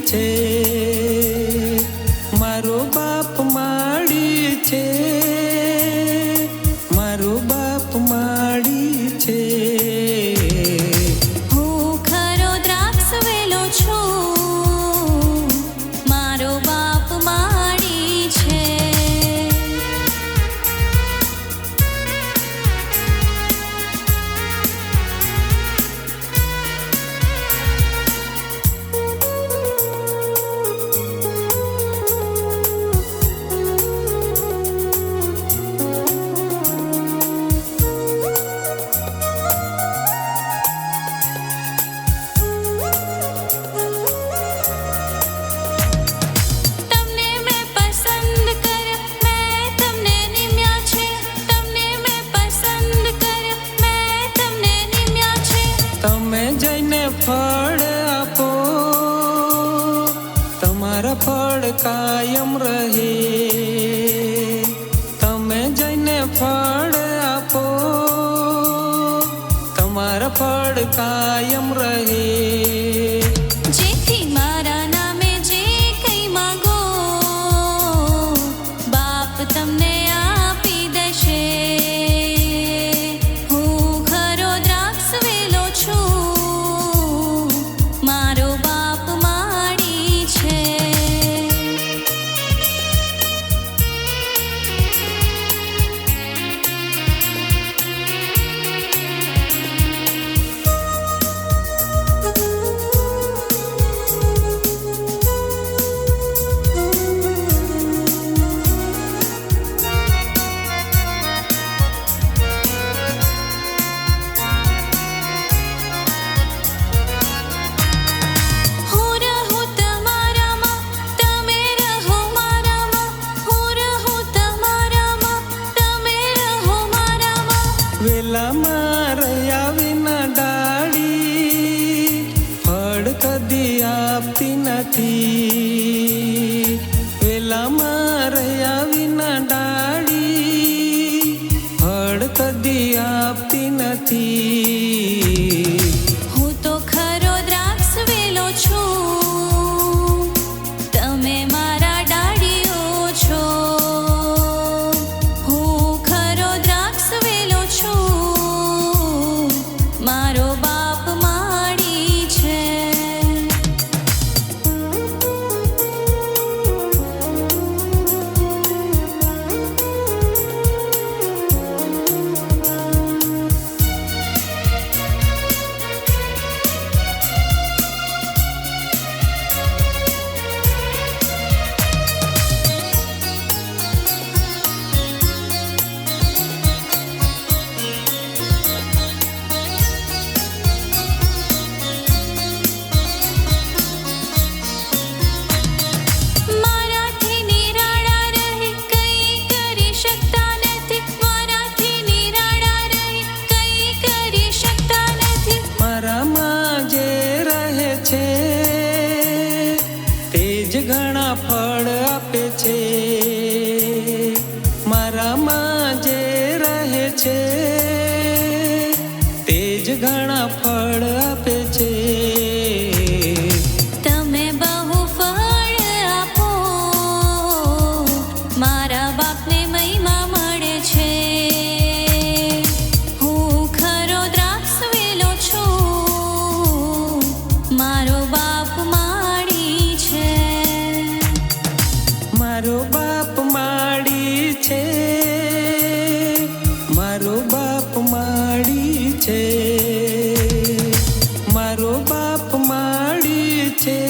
છે, મારો બાપ માળી છે, મારો બાપ માળી છે. હું ખરો દ્રાક્ષ વેલો છું, મારો બાપ માળી છે. તમે જઈને ફળ આપો, તમારા ફળ કાયમ રહે. તમે જઈને ફળ આપો, તમારા ફળ કાયમ રહે. જેથી મારા નામે જે કંઈ માંગો, બાપ તમને આપી દેશે. હું ખરો દ્રાક્ષ વેલો છું, મારો બાપ માળી છે. વેલામાં રહ્યા વિના ડાળી ફળ કદી આપતી નથી. વેલામાં રહ્યા વિના ડાળી ફળ કદી આપતી નથી. હું તો ખરો દ્રાક્ષ વેલો છું, તમે મારા ડાળીઓ છો. હું ખરો દ્રાક્ષ વેલો છું, મારો બાપ માળી છે. ઘણા ફળ આપે છે, મારામાં જે રહે છે તે જ ઘણા ફળ આપે છે. તમે બહુ ફળ આપો, મારા બાપને મહિમા મળે છે. હું ખરો દ્રાક્ષ વેલો છું, મારો બાપ માળી છે. મારો બાપ માળી છે, મારો બાપ માળી છે, મારો બાપ માળી છે.